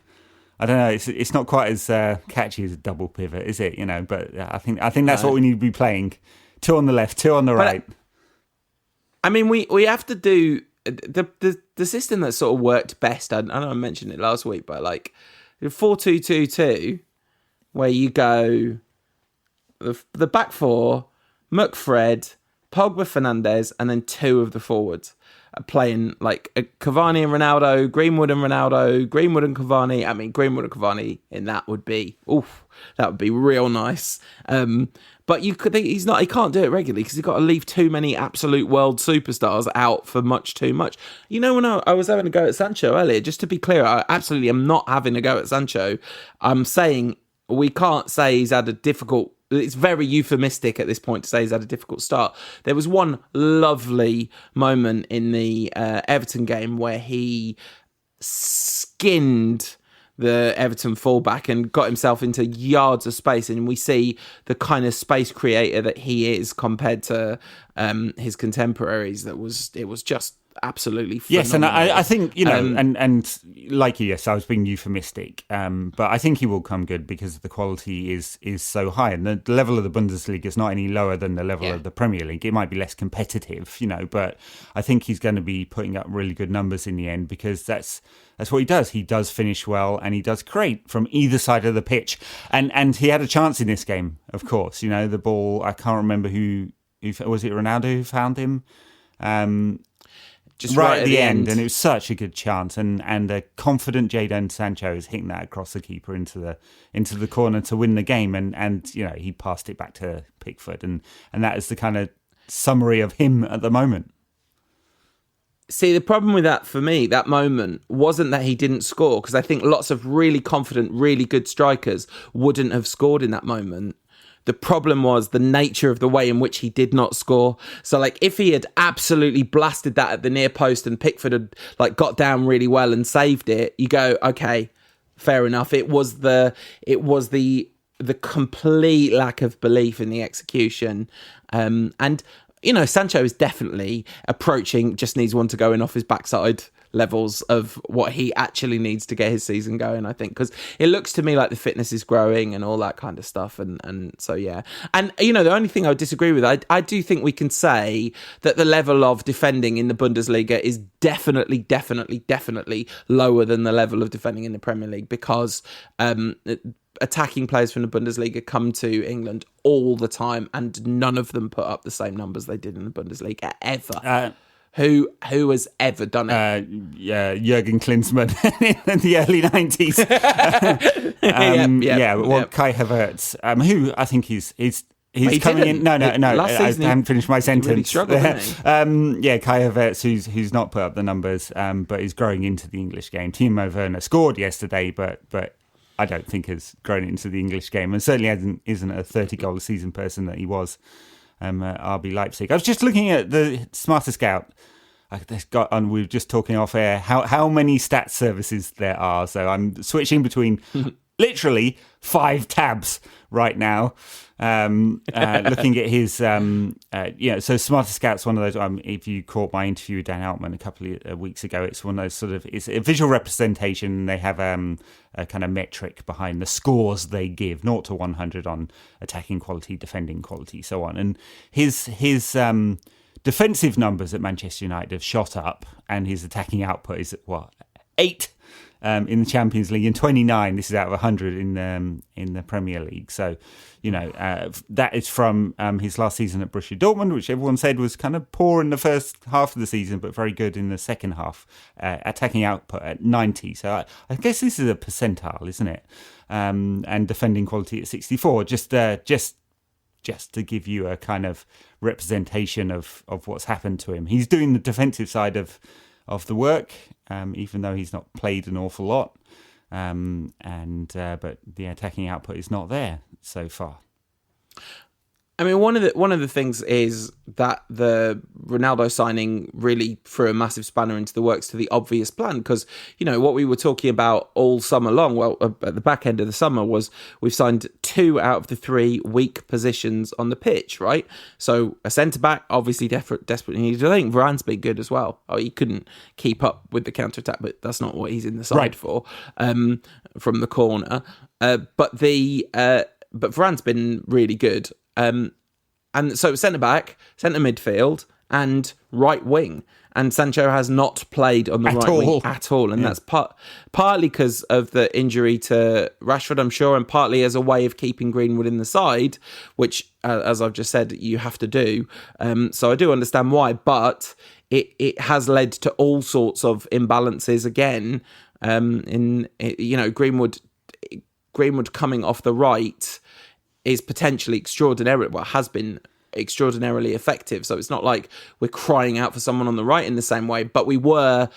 I don't know, it's not quite as catchy as a double pivot, is it? But I think that's what we need to be playing. 2 on the left, 2 on the right. I mean, we have to do the system that sort of worked best. I know I mentioned it last week, but like 4-2-2-2, where you go the back 4, McFred, Pogba, Fernandes, and then 2 of the forwards playing like Cavani and Ronaldo, Greenwood and Ronaldo, Greenwood and Cavani. I mean, Greenwood and Cavani in that would be real nice. But you could think he can't do it regularly because he's got to leave too many absolute world superstars out for much too much. When I was having a go at Sancho earlier, just to be clear, I absolutely am not having a go at Sancho. I'm saying we can't say he's had a difficult. It's very euphemistic at this point to say he's had a difficult start. There was one lovely moment in the Everton game where he skinned the Everton fullback and got himself into yards of space, and we see the kind of space creator that he is compared to his contemporaries. It was just absolutely phenomenal. Yes, and I think, and like you, yes, I was being euphemistic, but I think he will come good because the quality is so high, and the level of the Bundesliga is not any lower than the level of the Premier League. It might be less competitive, but I think he's going to be putting up really good numbers in the end because that's what he does. He does finish well, and he does create from either side of the pitch, and he had a chance in this game, of course. The ball, I can't remember who was it, Ronaldo who found him? Just right at the end, and it was such a good chance, and a confident Jadon Sancho is hitting that across the keeper into the corner to win the game, and he passed it back to Pickford, and that is the kind of summary of him at the moment. See, the problem with that for me, that moment, wasn't that he didn't score, because I think lots of really confident, really good strikers wouldn't have scored in that moment. The problem was the nature of the way in which he did not score. So, like, if he had absolutely blasted that at the near post and Pickford had, like, got down really well and saved it, you go, okay, fair enough. It was the complete lack of belief in the execution. And Sancho is definitely approaching, just needs one to go in off his backside levels of what he actually needs to get his season going, I think, because it looks to me like the fitness is growing and all that kind of stuff. And so, yeah. And, the only thing I would disagree with, I do think we can say that the level of defending in the Bundesliga is definitely lower than the level of defending in the Premier League, because attacking players from the Bundesliga come to England all the time, and none of them put up the same numbers they did in the Bundesliga ever. Who has ever done it? Jurgen Klinsmann in the early 90s. Kai Havertz, who I think he's coming in. No. I haven't finished my sentence. Really struggled, didn't he? Kai Havertz, who's not put up the numbers, but is growing into the English game. Timo Werner scored yesterday, but I don't think has grown into the English game, and certainly isn't a 30-goal a season person that he was at RB Leipzig. I was just looking at the Smarter Scout. We were just talking off air how many stats services there are. So I'm switching between literally 5 tabs right now, looking at his. So Smarter Scout's one of those. If you caught my interview with Dan Altman a couple of weeks ago, it's one of those it's a visual representation. They have a kind of metric behind the scores they give, 0 to 100 on attacking quality, defending quality, so on. And his defensive numbers at Manchester United have shot up, and his attacking output is at 8 in the Champions League, and 29. This is out of 100 in the Premier League. So, that is from his last season at Borussia Dortmund, which everyone said was kind of poor in the first half of the season, but very good in the second half. Attacking output at 90. So I guess this is a percentile, isn't it? And defending quality at 64. Just to give you a kind of representation of what's happened to him. He's doing the defensive side of the work, even though he's not played an awful lot. But the attacking output is not there so far. I mean, one of the things is that the Ronaldo signing really threw a massive spanner into the works to the obvious plan, because, what we were talking about all summer long, at the back end of the summer, was we've signed 2 out of the 3 weak positions on the pitch, right? So a centre-back, obviously desperately needed. I think Varane's been good as well. He couldn't keep up with the counter-attack, but that's not what he's in the side for, from the corner. But Varane's been really good. And so centre-back, centre-midfield, and right wing. And Sancho has not played on the right wing at all. And that's partly because of the injury to Rashford, I'm sure, and partly as a way of keeping Greenwood in the side, which, as I've just said, you have to do. So I do understand why, but it has led to all sorts of imbalances again. Greenwood coming off the right is potentially has been extraordinarily effective. So it's not like we're crying out for someone on the right in the same way, but we were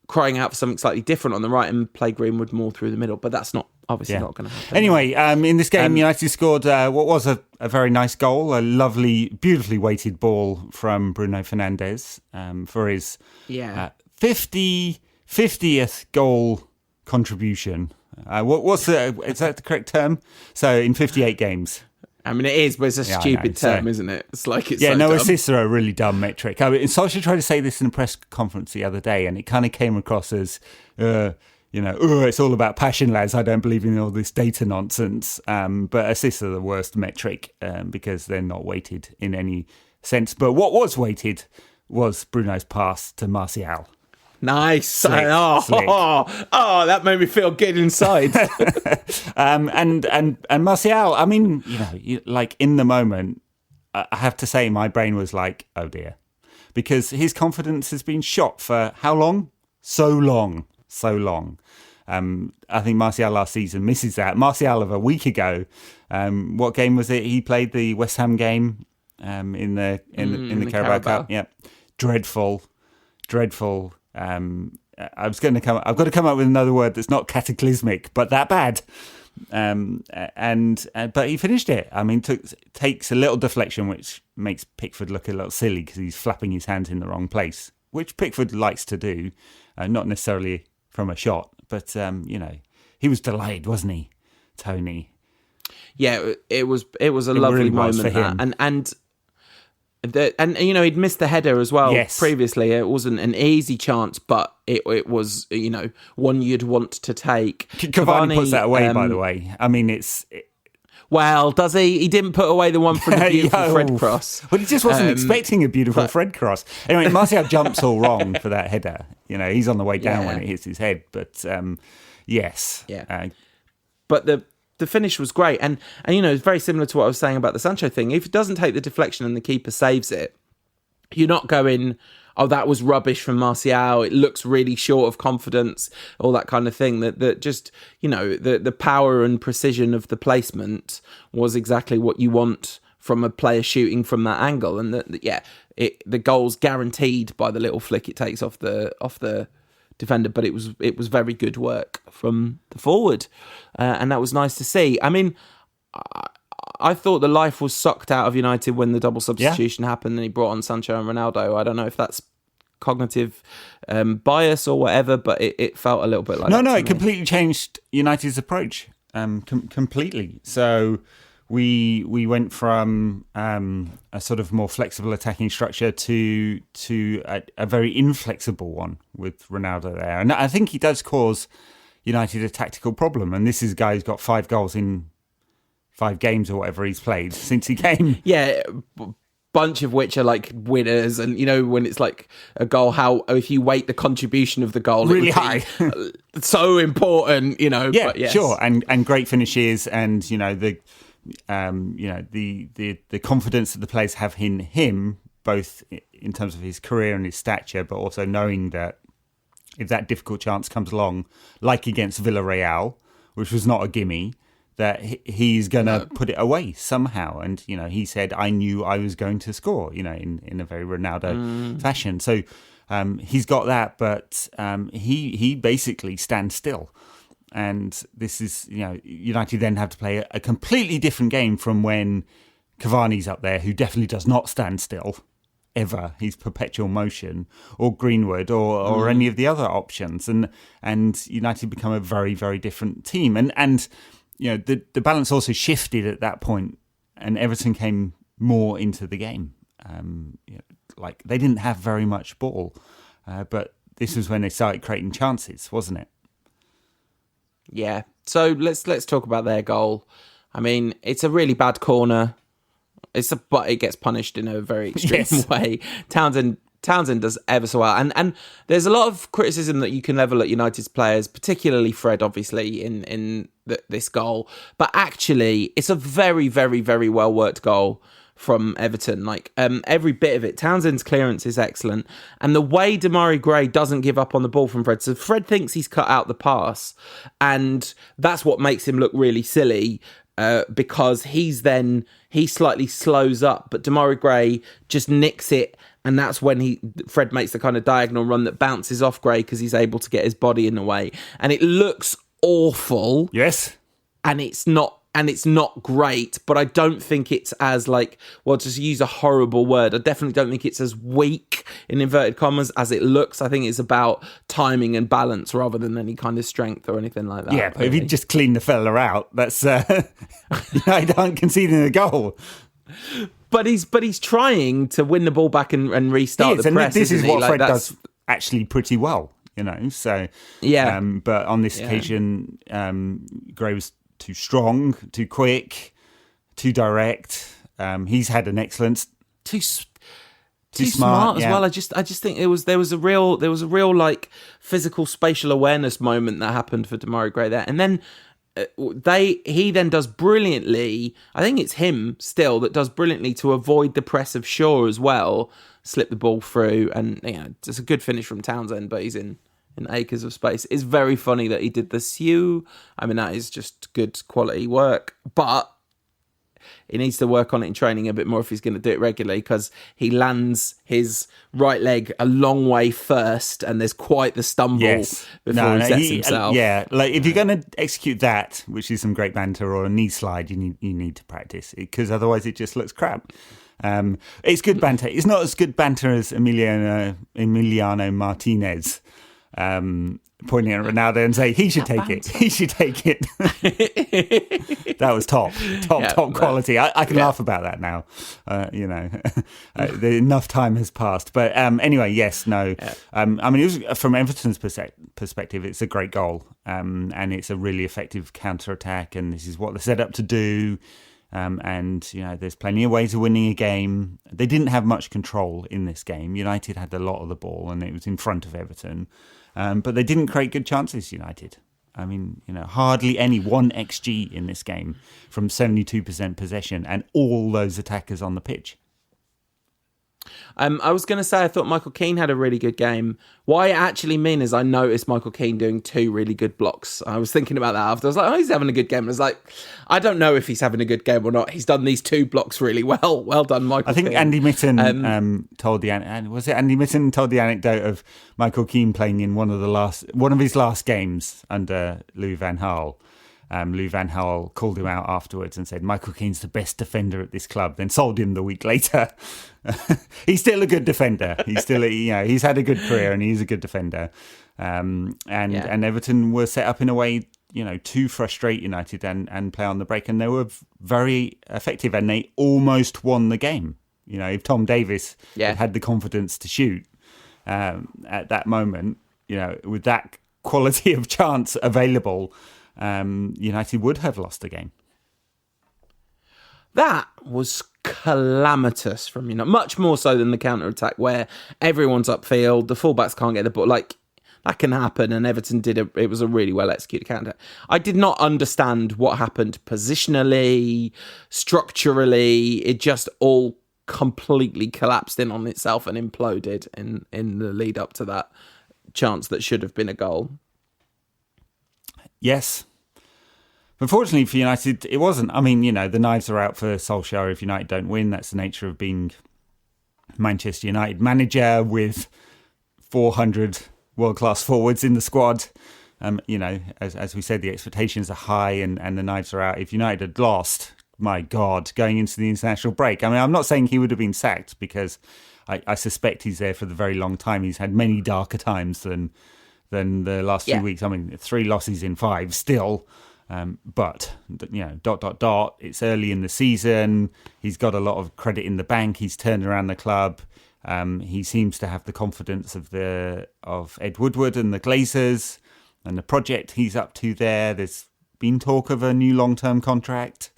crying out for something slightly different on the right and play Greenwood more through the middle. But that's not going to happen. Anyway, in this game, United scored what was a very nice goal, a lovely, beautifully weighted ball from Bruno Fernandes for his 50th goal contribution. Is that the correct term? So in 58 games. I mean, it is, but it's a stupid term, isn't it? It's like it's dumb. Assists are a really dumb metric. I mean, Solskjaer tried to say this in a press conference the other day, and it kind of came across as, it's all about passion, lads. I don't believe in all this data nonsense. But assists are the worst metric because they're not weighted in any sense. But what was weighted was Bruno's pass to Martial. Nice. Slick. That made me feel good inside. And Martial, I mean, like in the moment, I have to say my brain was like, oh dear. Because his confidence has been shot for how long? So long. I think Martial last season misses that. Martial of a week ago, what game was it? He played the West Ham game in the Carabao Cup. Yeah. Dreadful. I've got to come up with another word that's not cataclysmic, but that bad. But he finished it. I mean, takes a little deflection, which makes Pickford look a little silly because he's flapping his hands in the wrong place, which Pickford likes to do, not necessarily from a shot, but he was delayed, wasn't he, Tony? Yeah, it was a lovely moment for him, and he'd missed the header as well. Yes. Previously. It wasn't an easy chance, but it was, one you'd want to take. Cavani puts that away, by the way. I mean, well, does he? He didn't put away the one from the beautiful Fred cross. Well, he just wasn't expecting a beautiful Fred cross. Anyway, Martial jumps all wrong for that header. He's on the way down when it hits his head. But yes. Yeah. But the finish was great. And it's very similar to what I was saying about the Sancho thing. If it doesn't take the deflection and the keeper saves it, you're not going, oh, that was rubbish from Martial. It looks really short of confidence, all that kind of thing. That just, the power and precision of the placement was exactly what you want from a player shooting from that angle. And the goal's guaranteed by the little flick it takes off the defender, but it was very good work from the forward, and that was nice to see. I mean, I thought the life was sucked out of United when the double substitution happened and he brought on Sancho and Ronaldo. I don't know if that's cognitive bias or whatever, but it felt a little bit like it completely changed United's approach, completely. So we went from a sort of more flexible attacking structure to a very inflexible one with Ronaldo there. And I think he does cause United a tactical problem. And this is a guy who's got 5 goals in 5 games or whatever he's played since he came. Yeah, bunch of which are like winners. And, when it's like a goal, if you weight the contribution of the goal, really high. So important, Yeah, but yes. Sure. And great finishes and, the confidence that the players have in him, both in terms of his career and his stature, but also knowing that if that difficult chance comes along, like against Villareal, which was not a gimme, that he's going to put it away somehow. And, he said, I knew I was going to score, in a very Ronaldo fashion. So he's got that, but he basically stands still. And this is, United then have to play a completely different game from when Cavani's up there, who definitely does not stand still ever. He's perpetual motion, or Greenwood, or any of the other options. And United become a very, very different team. And the balance also shifted at that point, and Everton came more into the game. Like they didn't have very much ball, but this was when they started creating chances, wasn't it? Yeah. So let's talk about their goal. I mean, it's a really bad corner. But it gets punished in a very extreme way. Townsend does ever so well, and there's a lot of criticism that you can level at United's players, particularly Fred, obviously in this goal. But actually, it's a very, very, very well worked goal from Everton. Like every bit of it. Townsend's clearance is excellent, and the way Demarai Gray doesn't give up on the ball from Fred. So Fred thinks he's cut out the pass, and that's what makes him look really silly. Because he slightly slows up, but Demarai Gray just nicks it, and that's when Fred makes the kind of diagonal run that bounces off Gray because he's able to get his body in the way, and it looks awful. Yes, and it's not great, but I don't think it's as just to use a horrible word, I definitely don't think it's as weak in inverted commas as it looks. I think it's about timing and balance rather than any kind of strength or anything like that. Yeah, but if you just clean the fella out, that's I aren't conceding a goal. But he's trying to win the ball back and restart the press. This is what Fred does actually pretty well, So yeah. But on this occasion, Gray was too strong, too quick, too direct. He's had an excellent, too smart as well. I just think there was a real like physical spatial awareness moment that happened for Demarai Gray there, and then he then does brilliantly. I think it's him still that does brilliantly to avoid the press of Shaw as well, slip the ball through, and it's a good finish from Townsend, but he's in acres of space. It's very funny that he did the Sew. I mean, that is just good quality work, but he needs to work on it in training a bit more if he's going to do it regularly, because he lands his right leg a long way first, and there's quite the stumble before he sets himself. Yeah, like if you're going to execute that, which is some great banter, or a knee slide, you need to practice it, because otherwise it just looks crap. It's good banter. It's not as good banter as Emiliano Martinez. pointing at Ronaldo and say, he should take it. He should take it. That was top quality. I can laugh about that now. Enough time has passed. But anyway, yes, no. Yeah. I mean, it was, from Everton's perspective, it's a great goal. And it's a really effective counter-attack. And this is what they're set up to do. And there's plenty of ways of winning a game. They didn't have much control in this game. United had a lot of the ball and it was in front of Everton. But they didn't create good chances, United. I mean, hardly any 1 XG in this game from 72% possession and all those attackers on the pitch. I was going to say, I thought Michael Keane had a really good game. What I actually mean is I noticed Michael Keane doing 2 really good blocks. I was thinking about that after. I was like, he's having a good game. I was like, I don't know if he's having a good game or not. He's done these 2 blocks really well. Well done, Michael Keane. I think Andy Mitten told the anecdote of Michael Keane playing in one of his last games under Louis van Gaal. Lou Van Gaal called him out afterwards and said, Michael Keane's the best defender at this club, then sold him the week later. He's still a good defender. He's still, he's had a good career and he's a good defender. And Everton were set up in a way, to frustrate United and play on the break. And they were very effective and they almost won the game. If Tom Davies had the confidence to shoot at that moment, with that quality of chance available, United would have lost the game. That was calamitous from much more so than the counter-attack where everyone's upfield, the fullbacks can't get the ball. Like, that can happen, and Everton it was a really well-executed counter. I did not understand what happened positionally, structurally. It just all completely collapsed in on itself and imploded in the lead up to that chance that should have been a goal. Yes. Unfortunately for United, it wasn't. I mean, the knives are out for Solskjaer if United don't win. That's the nature of being Manchester United manager with 400 world-class forwards in the squad. As we said, the expectations are high and the knives are out. If United had lost, my God, going into the international break. I mean, I'm not saying he would have been sacked because I suspect he's there for the very long time. He's had many darker times than the last few weeks. I mean, 3 losses in 5 still. But, it's early in the season. He's got a lot of credit in the bank. He's turned around the club. He seems to have the confidence of Ed Woodward and the Glazers and the project he's up to there. There's been talk of a new long-term contract.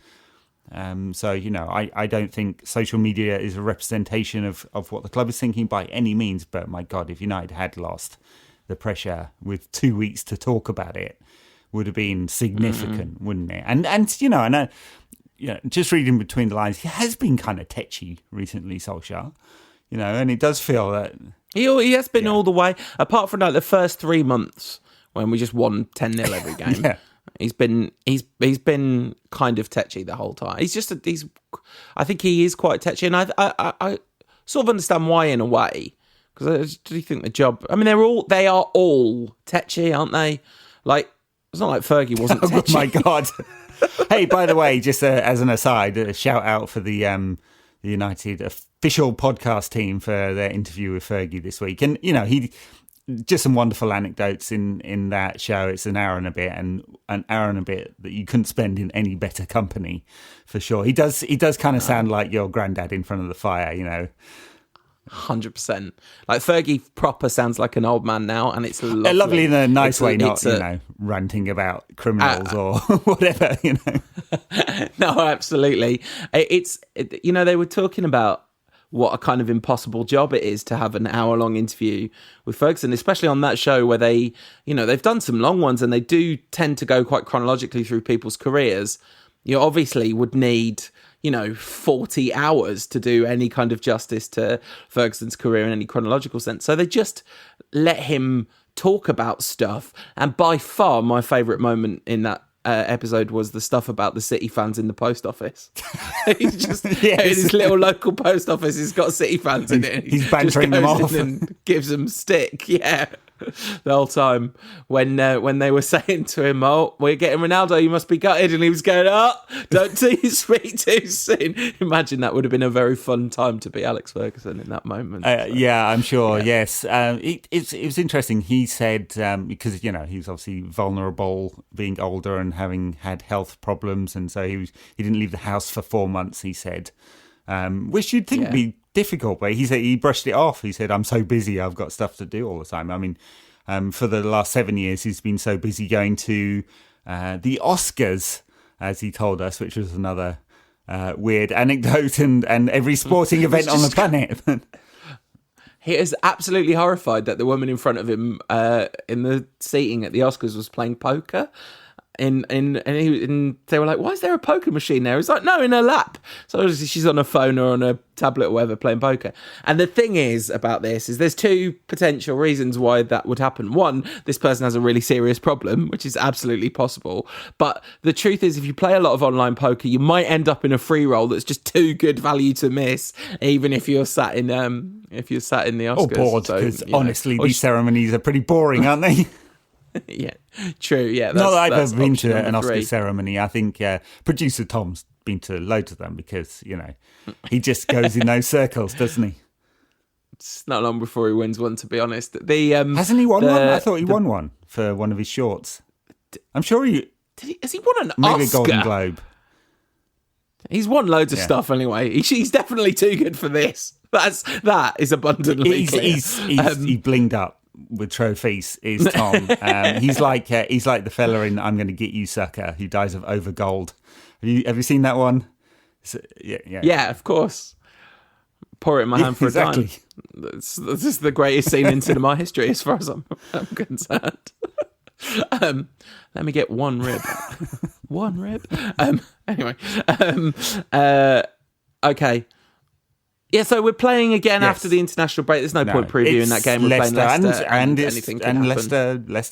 I don't think social media is a representation of what the club is thinking by any means. But my God, if United had lost, the pressure with 2 weeks to talk about it would have been significant, wouldn't it? And just reading between the lines, he has been kind of tetchy recently, Solskjaer. And it does feel that he has been all the way. Apart from the first 3 months when we just won 10-0 every game, he's been kind of tetchy the whole time. I think he is quite tetchy, and I sort of understand why in a way. Because do you think the job? I mean, they are all tetchy, aren't they? Like, it's not like Fergie wasn't tetchy. Oh my God! Hey, by the way, just as an aside, a shout out for the United official podcast team for their interview with Fergie this week, and he just some wonderful anecdotes in that show. It's an hour and a bit, and an hour and a bit that you couldn't spend in any better company, for sure. He does kind of sound like your granddad in front of the fire, 100%. Like Fergie proper sounds like an old man now, and it's lovely. Lovely in a nice way, not ranting about criminals or whatever. No, absolutely. They were talking about what a kind of impossible job it is to have an hour-long interview with Ferguson, especially on that show where they, they've done some long ones and they do tend to go quite chronologically through people's careers. You obviously would need 40 hours to do any kind of justice to Ferguson's career in any chronological sense. So they just let him talk about stuff. And by far, my favourite moment in that episode was the stuff about the City fans in the post office. He's just in his little local post office. He's got City fans in it. He's bantering them off and gives them stick. Yeah. the whole time when they were saying to him, "Oh, we're getting Ronaldo, you must be gutted," and he was going, "Oh, don't speak too soon." Imagine that would have been a very fun time to be Alex Ferguson in that moment. Yeah, I'm sure. Yeah. Yes, it was interesting. He said because he's obviously vulnerable, being older and having had health problems, and so he didn't leave the house for 4 months. He said, which you'd think would be difficult, but he said he brushed it off. He said, "I'm so busy, I've got stuff to do all the time." I mean, for the last 7 years, he's been so busy going to the Oscars, as he told us, which was another weird anecdote, and every sporting event on the planet. He is absolutely horrified that the woman in front of him in the seating at the Oscars was playing poker. And they were like, "Why is there a poker machine there?" He's like, "No, in her lap." So obviously she's on a phone or on a tablet or whatever playing poker. And the thing is about this is there's two potential reasons why that would happen. One, this person has a really serious problem, which is absolutely possible. But the truth is, if you play a lot of online poker, you might end up in a free roll that's just too good value to miss, even if you're sat in the Oscars. Or bored, because honestly, these ceremonies are pretty boring, aren't they? Yeah, true. Yeah, not that I've ever been to an Oscar ceremony. I think producer Tom's been to loads of them because he just goes in those circles, doesn't he? It's not long before he wins one, to be honest. Hasn't he won one? I thought he won one for one of his shorts. I'm sure has he won an maybe Oscar? a Golden Globe. He's won loads of stuff anyway. He's definitely too good for this. That is abundantly clear. He blinged up with trophies, is Tom. He's like the fella in "I'm Going to Get You, Sucker," who dies of over gold. Have you seen that one? Yeah, of course. Pour it in my hand for a dime. This is the greatest scene in cinema history, as far as I'm concerned. Let me get one rib. One rib. Anyway. Okay. Yeah, so we're playing again after the international break. There's no point previewing that game. We're playing Leicester, and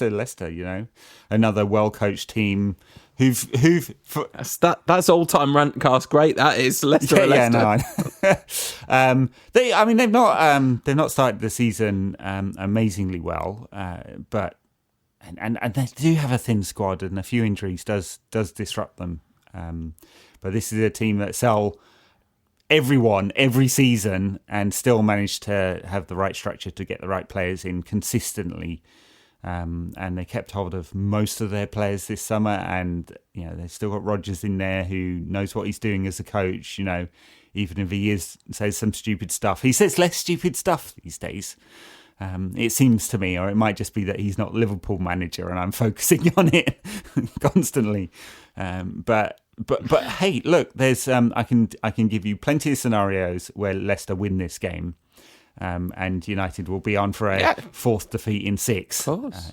Leicester. Another well-coached team who've that's all-time rantcast. Great, that is Leicester. They've not started the season amazingly well, but they do have a thin squad, and a few injuries does disrupt them. But this is a team that sell everyone every season and still manage to have the right structure to get the right players in consistently. And they kept hold of most of their players this summer, and they've still got Rodgers in there who knows what he's doing as a coach. Even if he says some stupid stuff, he says less stupid stuff these days. It seems to me, or it might just be that he's not Liverpool manager and I'm focusing on it constantly. But hey, look, there's I can give you plenty of scenarios where Leicester win this game, and United will be on for a fourth defeat in 6. Of course.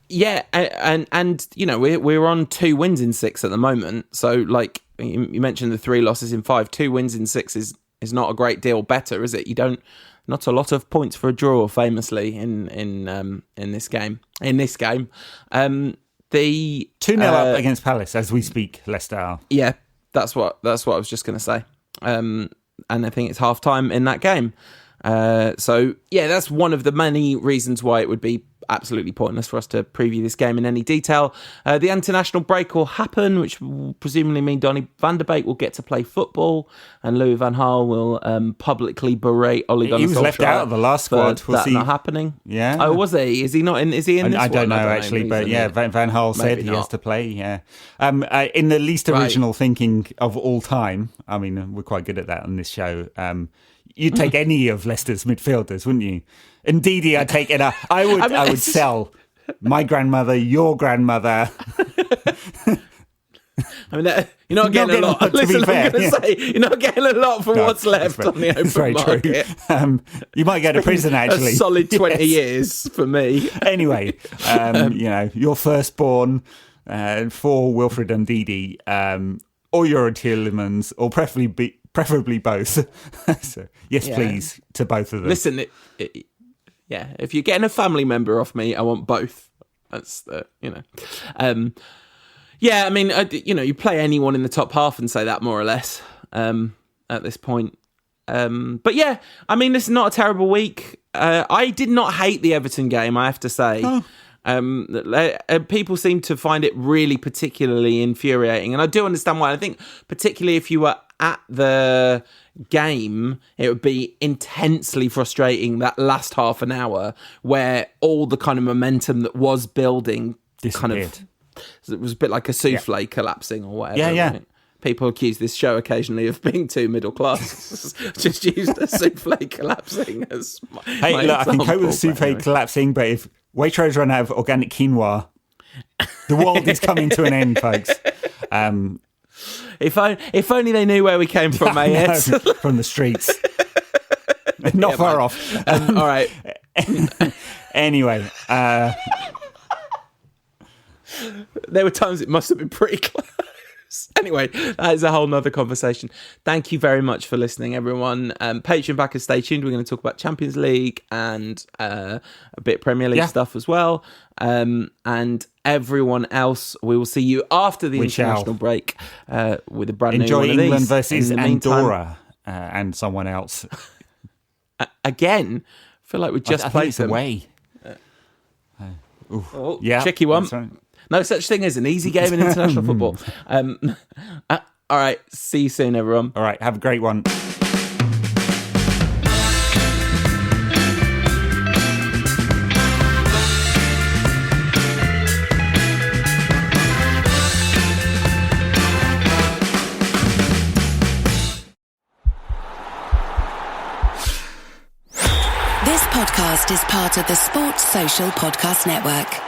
And we're on 2 wins in 6 at the moment. So like you mentioned, the 3 losses in 5, 2 wins in 6 is not a great deal better, is it? Not a lot of points for a draw, famously in this game. The 2-0 up against Palace as we speak. Leicester are. Yeah, that's what I was just going to say. And I think it's half time in that game. So yeah, that's one of the many reasons why it would be absolutely pointless for us to preview this game in any detail. The international break will happen, which will presumably mean Donny van der Beek will get to play football, and Louis van Gaal will publicly berate Ole Gunnar Solskjaer. He was left out of the last squad. That's not happening. Yeah. Oh, was he? Is he not in? Is he in this I don't one? know actually, but yeah, Van Gaal said he has to play. Yeah. In the least original thinking of all time. I mean, we're quite good at that on this show. You'd take any of Leicester's midfielders, wouldn't you? Indeed, I'd take it. I would sell my grandmother, your grandmother. You're not getting a lot. Listen, I'm going to say, you're not getting a lot for what's left on the open market. True. You might go to prison, actually. A solid 20 years for me. Anyway, your firstborn for Wilfred Ndidi, or your Tielemans, or preferably both. So, yes, please, to both of them. Listen, if you're getting a family member off me, I want both. That's you play anyone in the top half and say that more or less at this point. But yeah, I mean, this is not a terrible week. I did not hate the Everton game, I have to say. People seem to find it really particularly infuriating, and I do understand why. I think particularly if you were at the game, it would be intensely frustrating that last half an hour where all the kind of momentum that was building disappeared. It was a bit like a souffle collapsing or whatever. Yeah. Right? People accuse this show occasionally of being too middle class. Just used a souffle collapsing as my I can cope with a souffle anyway. collapsing, but if Waitrose run out of organic quinoa, the world is coming to an end, folks. If only they knew where we came from, mate. From the streets. Not far off. All right. Anyway. There were times it must have been pretty close. Anyway, that is a whole nother conversation. Thank you very much for listening, everyone. Patreon backers, stay tuned. We're going to talk about Champions League and a bit Premier League stuff as well. And everyone else, we will see you after the international break with a brand Enjoy new one of England these. versus In the meantime, Andorra and someone else. Again, I feel like we just played them. Away. Tricky one. No such thing as an easy game in international football. All right, see you soon, everyone. All right, have a great one. This podcast is part of the Sports Social Podcast Network.